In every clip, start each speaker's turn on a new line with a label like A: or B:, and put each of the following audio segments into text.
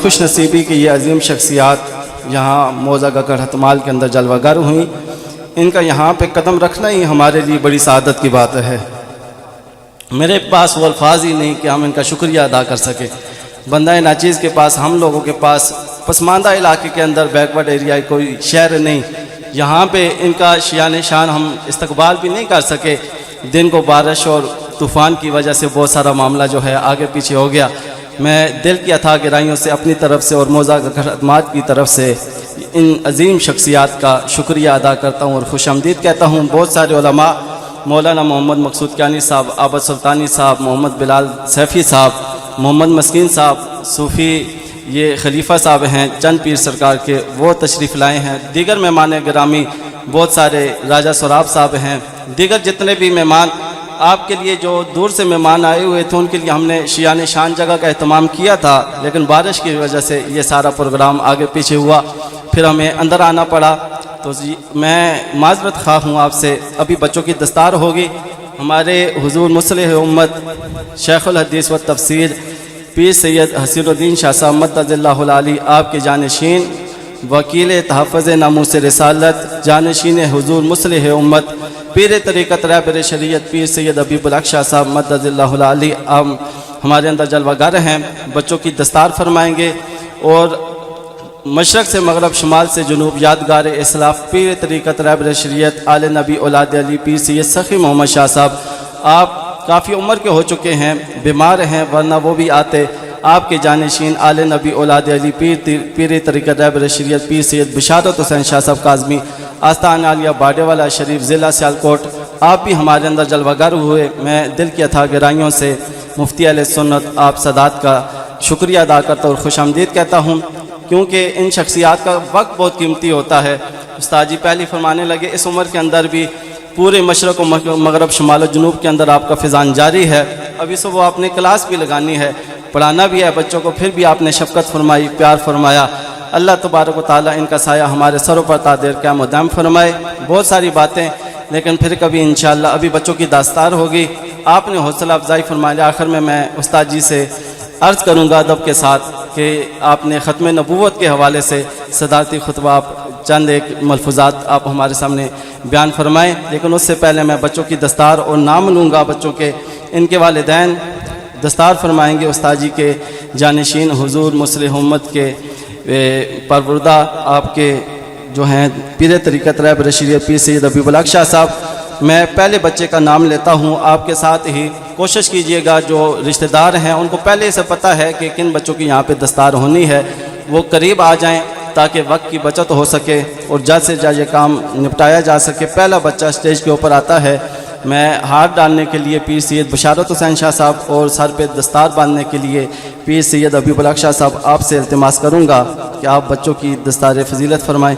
A: خوش نصیبی کہ یہ عظیم شخصیات یہاں موضع گکڑ ہتمال کے اندر جلوہ گر ہوئیں. ان کا یہاں پہ قدم رکھنا ہی ہمارے لیے بڑی سعادت کی بات ہے. میرے پاس وہ الفاظ ہی نہیں کہ ہم ان کا شکریہ ادا کر سکیں. بندہ ناچیز کے پاس، ہم لوگوں کے پاس پسماندہ علاقے کے اندر بیکورڈ ایریا کوئی شہر نہیں، یہاں پہ ان کا شیان شان ہم استقبال بھی نہیں کر سکے. دن کو بارش اور طوفان کی وجہ سے بہت سارا معاملہ جو ہے آگے پیچھے ہو گیا. میں دل کی اتھاہ گہرائیوں سے اپنی طرف سے اور موضع گکڑ ہتمال کی طرف سے ان عظیم شخصیات کا شکریہ ادا کرتا ہوں اور خوش آمدید کہتا ہوں. بہت سارے علماء، مولانا محمد مقصود کیانی صاحب، عابد سلطانی صاحب، محمد بلال سیفی صاحب، محمد مسکین صاحب، صوفی یہ خلیفہ صاحب ہیں چند پیر سرکار کے، وہ تشریف لائے ہیں. دیگر مہمان گرامی بہت سارے، راجہ سوراب صاحب ہیں، دیگر جتنے بھی مہمان آپ کے لیے جو دور سے مہمان آئے ہوئے تھے ان کے لیے ہم نے شیان شان جگہ کا اہتمام کیا تھا، لیکن بارش کی وجہ سے یہ سارا پروگرام آگے پیچھے ہوا، پھر ہمیں اندر آنا پڑا. تو میں معذرت خواہ ہوں آپ سے. ابھی بچوں کی دستار ہوگی. ہمارے حضور مصلح امت شیخ الحدیث و تفسیر پیر سید حسین الدین شاہ صاحب مدد اللہ العالی، آپ کے جانشین، وکیل تحفظ ناموس رسالت، جانشین حضور مصلح امت پیر طریقت رہبر شریعت پیر سید حبیب الحق شاہ صاحب مدد اللہ العالی، ہمارے اندر جلوہ گر ہیں. بچوں کی دستار فرمائیں گے اور مشرق سے مغرب، شمال سے جنوب، یادگار اسلاف پیر طریقت رہبر شریعت آل نبی اولاد علی پیر سید سخی محمد شاہ صاحب، آپ کافی عمر کے ہو چکے ہیں، بیمار ہیں، ورنہ وہ بھی آتے. آپ کے جانشین آل نبی اولاد علی پیر طریقت رہبر شریعت پیر سید بشارت حسین شاہ صاحب کاظمی، آستان عالیہ باڈے والا شریف، ضلع سیالکوٹ، آپ بھی ہمارے اندر جلوہ گر ہوئے. میں دل کی اتھاہ گہرائیوں سے مفتی اہل سنت آپ سادات کا شکریہ ادا کرتا اور خوش آمدید کہتا ہوں، کیونکہ ان شخصیات کا وقت بہت قیمتی ہوتا ہے. استاد جی پہلے فرمانے لگے اس عمر کے اندر بھی پورے مشرق و مغرب، شمال و جنوب کے اندر آپ کا فیضان جاری ہے. ابھی صبح آپ نے کلاس بھی لگانی ہے، پڑھانا بھی ہے بچوں کو، پھر بھی آپ نے شفقت فرمائی، پیار فرمایا. اللہ تبارک و تعالیٰ ان کا سایہ ہمارے سروں پر تا دیر قیام و دائم فرمائے. بہت ساری باتیں، لیکن پھر کبھی انشاءاللہ. ابھی بچوں کی دستار ہوگی، آپ نے حوصلہ افزائی فرمائی. آخر میں استاد جی سے عرض کروں گا ادب کے ساتھ کہ آپ نے ختم نبوت کے حوالے سے صدارتی خطبہ آپ چند ایک ملفوظات آپ ہمارے سامنے بیان فرمائیں. لیکن اس سے پہلے میں بچوں کی دستار اور نام لوں گا بچوں کے. ان کے والدین دستار فرمائیں گے. استاد جی کے جانشین حضور مصلح امت کے پروردہ آپ کے جو ہیں پیر طریقت رہبر شریعت پیر سید حبیب الحق شاہ صاحب. میں پہلے بچے کا نام لیتا ہوں، آپ کے ساتھ ہی کوشش کیجئے گا جو رشتہ دار ہیں ان کو پہلے سے پتہ ہے کہ کن بچوں کی یہاں پہ دستار ہونی ہے، وہ قریب آ جائیں تاکہ وقت کی بچت ہو سکے اور جلد سے جلد یہ کام نپٹایا جا سکے. پہلا بچہ اسٹیج کے اوپر آتا ہے. میں ہاتھ ڈالنے کے لیے پیر سید بشارت حسین شاہ صاحب اور سر پہ دستار باندھنے کے لیے پیر سید حبیب الحق شاہ صاحب آپ سے التماس کروں گا کہ آپ بچوں کی دستار فضیلت فرمائیں.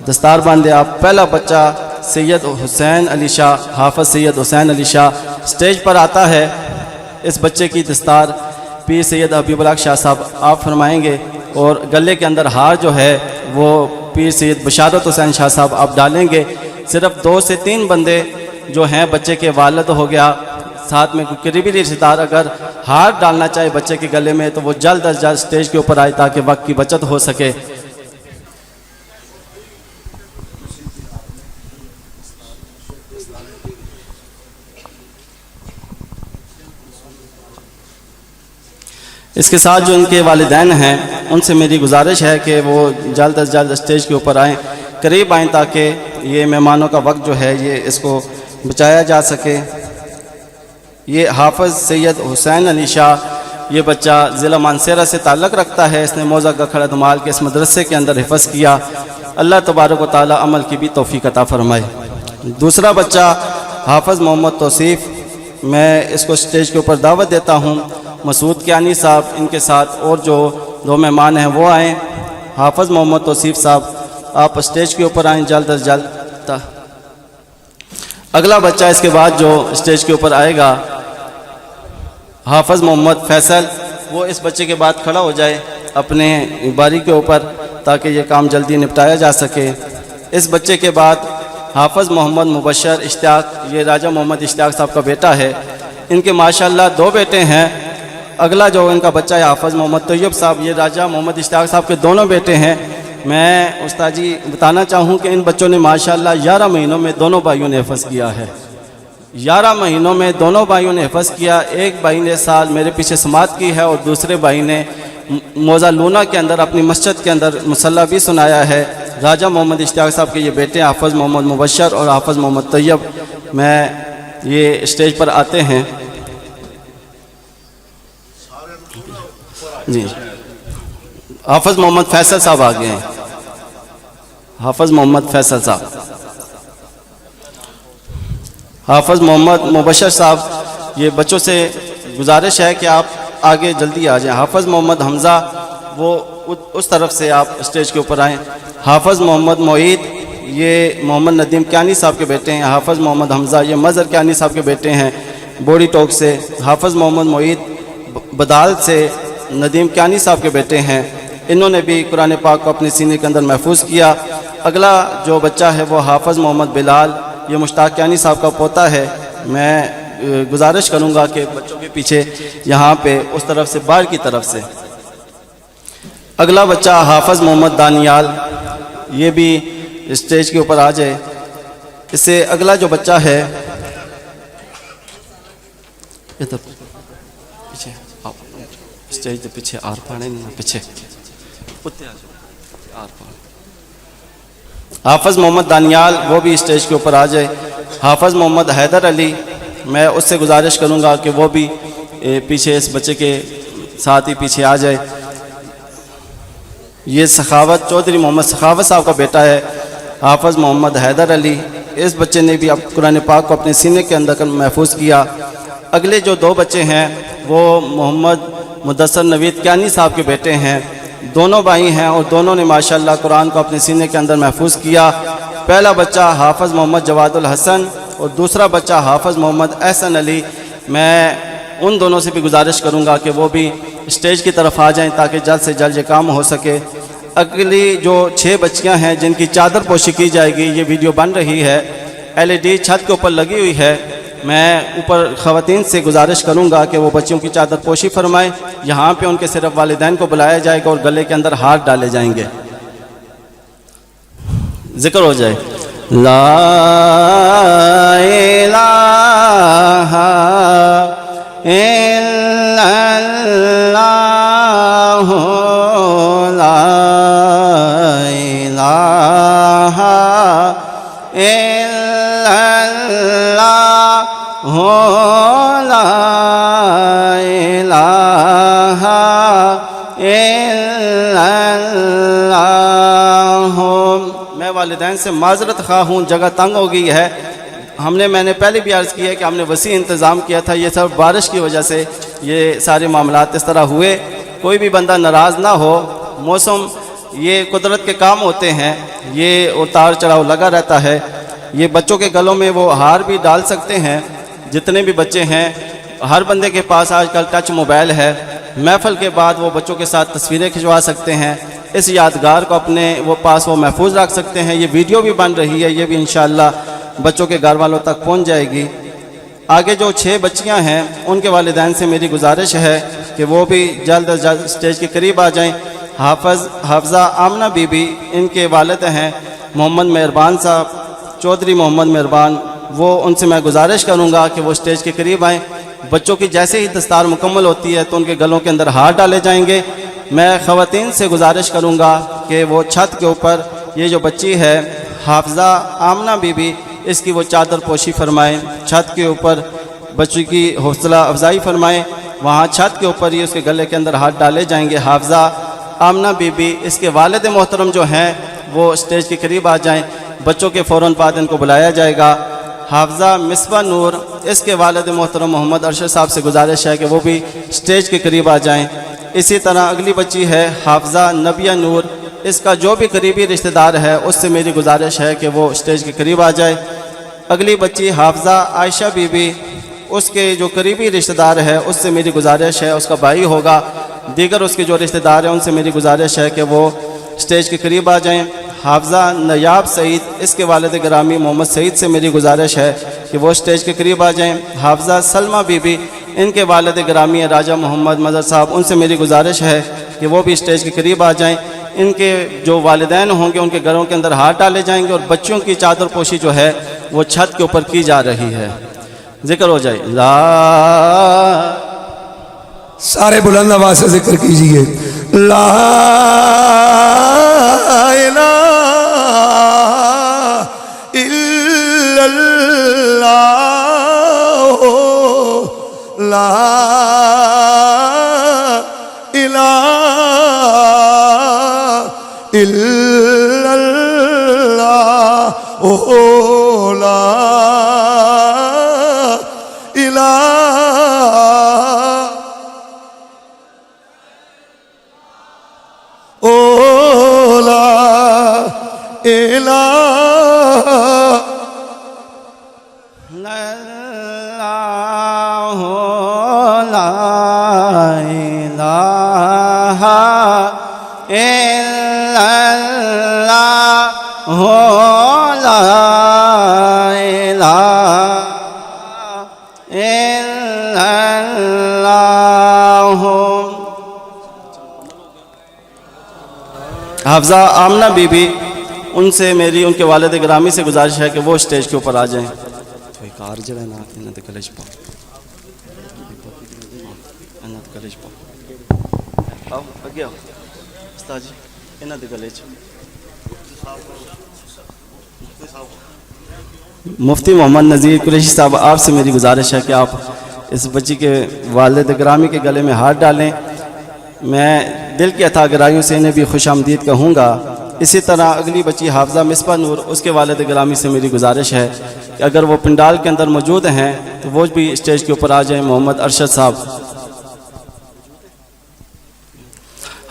A: دستار باندھے آپ. پہلا بچہ سید حسین علی شاہ، حافظ سید حسین علی شاہ اسٹیج پر آتا ہے. اس بچے کی دستار پیر سید حبیب الحق شاہ صاحب آپ فرمائیں گے اور گلے کے اندر ہار جو ہے وہ پیر سید بشارت حسین شاہ صاحب آپ ڈالیں گے. صرف 2 سے 3 بندے جو ہیں، بچے کے والد ہو گیا، ساتھ میں کوئی قریبی رشتہ دار اگر ہار ڈالنا چاہے بچے کے گلے میں تو وہ جلد از جلد اسٹیج کے اوپر آئے تاکہ وقت کی بچت ہو سکے. اس کے ساتھ جو ان کے والدین ہیں ان سے میری گزارش ہے کہ وہ جلد از جلد اسٹیج کے اوپر آئیں، قریب آئیں تاکہ یہ مہمانوں کا وقت جو ہے یہ اس کو بچایا جا سکے. یہ حافظ سید حسین علی شاہ، یہ بچہ ضلع مانسہرہ سے تعلق رکھتا ہے. اس نے موضع گکڑ ہتمال کے اس مدرسے کے اندر حفظ کیا. اللہ تبارک و تعالی عمل کی بھی توفیق عطا فرمائے. دوسرا بچہ حافظ محمد توصیف، میں اس کو اسٹیج کے اوپر دعوت دیتا ہوں. مسعود کیانی صاحب ان کے ساتھ اور جو 2 مہمان ہیں وہ آئیں. حافظ محمد توصیف صاحب آپ اسٹیج کے اوپر آئیں جلد از جلد. اگلا بچہ اس کے بعد جو اسٹیج کے اوپر آئے گا حافظ محمد فیصل، وہ اس بچے کے بعد کھڑا ہو جائے اپنے باری کے اوپر تاکہ یہ کام جلدی نپٹایا جا سکے. اس بچے کے بعد حافظ محمد مبشر اشتیاق، یہ راجہ محمد اشتیاق صاحب کا بیٹا ہے. ان کے ماشاءاللہ 2 بیٹے ہیں اگلا جو ان کا بچہ ہے حافظ محمد طیب صاحب، یہ راجہ محمد اشتیاق صاحب کے دونوں بیٹے ہیں۔ میں استاد جی بتانا چاہوں کہ ان بچوں نے ماشاءاللہ 11 مہینوں میں دونوں بھائیوں نے حفظ کیا ہے، 11 مہینوں میں دونوں بھائیوں نے حفظ کیا۔ ایک بھائی نے سال میرے پیچھے سماعت کی ہے اور دوسرے بھائی نے موزہ لونا کے اندر اپنی مسجد کے اندر مصلی بھی سنایا ہے۔ راجہ محمد اشتیاق صاحب کے یہ بیٹے حافظ محمد مبشر اور حافظ محمد طیب، میں یہ اسٹیج پر آتے ہیں جی۔ حافظ محمد فیصل صاحب آگے ہیں، حافظ محمد فیصل صاحب، حافظ محمد مبشر صاحب، یہ بچوں سے گزارش ہے کہ آپ آگے جلدی آ جائیں۔ حافظ محمد حمزہ، وہ اس طرف سے آپ اسٹیج کے اوپر آئیں۔ حافظ محمد معید، یہ محمد ندیم کیانی صاحب کے بیٹے ہیں۔ حافظ محمد حمزہ، یہ مظہر کیانی صاحب کے بیٹے ہیں بوڑی ٹوک سے۔ حافظ محمد معید بدال سے ندیم کیانی صاحب کے بیٹے ہیں، انہوں نے بھی قرآن پاک کو اپنے سینے کے اندر محفوظ کیا۔ اگلا جو بچہ ہے وہ حافظ محمد بلال، یہ مشتاق کیانی صاحب کا پوتا ہے۔ میں گزارش کروں گا کہ بچوں کے پیچھے یہاں پہ اس طرف سے باہر کی طرف سے اگلا بچہ حافظ محمد دانیال، یہ بھی اسٹیج کے اوپر آ جائے۔ اس سے اگلا جو بچہ ہے ادھر پیچھے اسٹیج کے پیچھے آر پاڑے نہیں پیچھے حافظ محمد دانیال، وہ بھی اسٹیج کے اوپر آ جائے۔ حافظ محمد حیدر علی، میں اس سے گزارش کروں گا کہ وہ بھی پیچھے اس بچے کے ساتھ ہی پیچھے آ جائے۔ یہ سخاوت چودھری محمد سخاوت صاحب کا بیٹا ہے، حافظ محمد حیدر علی، اس بچے نے بھی اب قرآن پاک کو اپنے سینے کے اندر محفوظ کیا۔ اگلے جو دو بچے ہیں وہ محمد مدثر نوید کیانی صاحب کے بیٹے ہیں، دونوں بھائی ہیں اور دونوں نے ماشاءاللہ قرآن کو اپنے سینے کے اندر محفوظ کیا۔ پہلا بچہ حافظ محمد جواد الحسن اور دوسرا بچہ حافظ محمد احسن علی۔ میں ان دونوں سے بھی گزارش کروں گا کہ وہ بھی اسٹیج کی طرف آ جائیں تاکہ جلد سے جلد یہ کام ہو سکے۔ اگلی جو 6 بچیاں ہیں جن کی چادر پوشی کی جائے گی، یہ ویڈیو بن رہی ہے، LED چھت کے اوپر لگی ہوئی ہے۔ میں اوپر خواتین سے گزارش کروں گا کہ وہ بچوں کی چادر پوشی فرمائیں۔ یہاں پہ ان کے صرف والدین کو بلایا جائے گا اور گلے کے اندر ہار ڈالے جائیں گے۔ ذکر ہو جائے لا الہ الا اللہ لا الہ الا اللہ لا الہ الا اللہ۔ میں والدین سے معذرت خواہ ہوں، جگہ تنگ ہو گئی ہے۔ میں نے پہلے بھی عرض کیا ہے کہ ہم نے وسیع انتظام کیا تھا، یہ سب بارش کی وجہ سے یہ سارے معاملات اس طرح ہوئے۔ کوئی بھی بندہ ناراض نہ ہو، موسم یہ قدرت کے کام ہوتے ہیں، یہ اتار چڑھاؤ لگا رہتا ہے۔ یہ بچوں کے گلوں میں وہ ہار بھی ڈال سکتے ہیں، جتنے بھی بچے ہیں۔ ہر بندے کے پاس آج کل ٹچ موبائل ہے، محفل کے بعد وہ بچوں کے ساتھ تصویریں کھنچوا سکتے ہیں، اس یادگار کو اپنے وہ پاس وہ محفوظ رکھ سکتے ہیں۔ یہ ویڈیو بھی بن رہی ہے، یہ بھی انشاءاللہ بچوں کے گھر والوں تک پہنچ جائے گی۔ آگے جو 6 بچیاں ہیں ان کے والدین سے میری گزارش ہے کہ وہ بھی جلد از جلد اسٹیج کے قریب آ جائیں۔ حافظہ آمنہ بی بی، ان کے والد ہیں محمد مہربان صاحب، چودھری محمد مہربان، وہ ان سے میں گزارش کروں گا کہ وہ اسٹیج کے قریب آئیں۔ بچوں کی جیسے ہی دستار مکمل ہوتی ہے تو ان کے گلوں کے اندر ہار ڈالے جائیں گے۔ میں خواتین سے گزارش کروں گا کہ وہ چھت کے اوپر یہ جو بچی ہے حافظہ آمنہ بی بی، اس کی وہ چادر پوشی فرمائیں، چھت کے اوپر بچی کی حوصلہ افزائی فرمائیں۔ وہاں چھت کے اوپر ہی اس کے گلے کے اندر ہاتھ ڈالے جائیں گے۔ حافظہ آمنہ بی بی، اس کے والد محترم جو ہیں وہ اسٹیج کے قریب آ جائیں، بچوں کے فوراً بعد ان کو بلایا جائے گا۔ حافظہ مصباح نور، اس کے والد محترم محمد ارشد صاحب سے گزارش ہے کہ وہ بھی اسٹیج کے قریب آ جائیں۔ اسی طرح اگلی بچی ہے حافظہ نبیہ نور، اس کا جو بھی قریبی رشتہ دار ہے اس سے میری گزارش ہے کہ وہ اسٹیج کے قریب آ جائے۔ اگلی بچی حافظہ عائشہ بی بی، اس کے جو قریبی رشتہ دار ہے اس سے میری گزارش ہے، اس کا بھائی ہوگا، دیگر اس کے جو رشتہ دار ہیں ان سے میری گزارش ہے کہ وہ اسٹیج کے قریب آ جائیں۔ حافظہ نیاب سعید، اس کے والد گرامی محمد سعید سے میری گزارش ہے کہ وہ اسٹیج کے قریب آ جائیں۔ حافظہ سلمہ بی بی، ان کے والد گرامی ہیں راجہ محمد مظہر صاحب، ان سے میری گزارش ہے کہ وہ بھی اسٹیج کے قریب آ جائیں۔ ان کے جو والدین ہوں گے ان کے گھروں کے اندر ہاتھ ڈالے جائیں گے، اور بچوں کی چادر پوشی جو ہے وہ چھت کے اوپر کی جا رہی ہے۔ ذکر ہو جائے لا،
B: سارے بلند آواز سے ذکر کیجئے، لا الہ الا اللہ، لا الہ الا اللہ، لا الہ
A: حافظہ آمنہ بی بی، ان سے میری ان کے والد گرامی سے گزارش ہے کہ وہ اسٹیج کے اوپر آ جائیں۔ مفتی محمد نذیر قریشی صاحب، آپ سے میری گزارش ہے کہ آپ اس بچی کے والد گرامی کے گلے میں ہاتھ ڈالیں۔ میں دل کی عطا گرائیوں سے انہیں بھی خوش آمدید کہوں گا۔ اسی طرح اگلی بچی حافظہ مصباح نور، اس کے والد گرامی سے میری گزارش ہے کہ اگر وہ پنڈال کے اندر موجود ہیں تو وہ بھی اسٹیج کے اوپر آ جائیں۔ محمد ارشد صاحب۔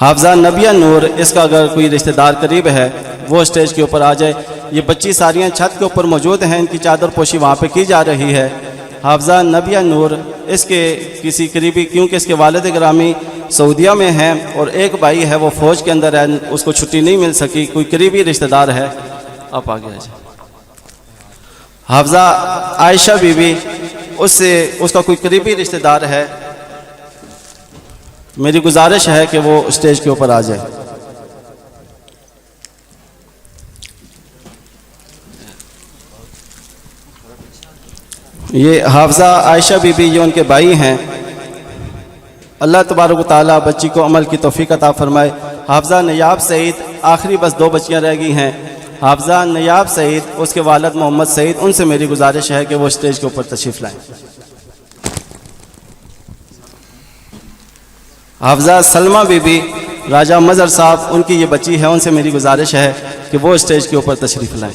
A: حافظہ نبیہ نور، اس کا اگر کوئی رشتہ دار قریب ہے وہ اسٹیج کے اوپر آ جائے۔ یہ بچی ساریاں چھت کے اوپر موجود ہیں، ان کی چادر پوشی وہاں پہ کی جا رہی ہے۔ حافظہ نبیہ نور، اس کے کسی قریبی، کیونکہ اس کے والد گرامی سعودیہ میں ہیں اور ایک بھائی ہے وہ فوج کے اندر ہے، اس کو چھٹی نہیں مل سکی، کوئی قریبی رشتہ دار ہے، آپ آگے آ جائیں۔ حافظہ عائشہ بی بی، اس کا کوئی قریبی رشتہ دار ہے، میری گزارش ہے کہ وہ اسٹیج کے اوپر آ جائے۔ یہ حافظہ عائشہ بی بی، یہ ان کے بھائی ہیں۔ اللہ تبارک و تعالیٰ بچی کو عمل کی توفیق عطا فرمائے۔ حافظہ نیاب سعید، آخری بس 2 بچیاں رہ گئی ہیں۔ حافظہ نیاب سعید، اس کے والد محمد سعید، ان سے میری گزارش ہے کہ وہ اسٹیج کے اوپر تشریف لائیں۔ حافظہ سلمہ بی بی، راجہ مظہر صاحب، ان کی یہ بچی ہے، ان سے میری گزارش ہے کہ وہ اسٹیج کے اوپر تشریف لائیں۔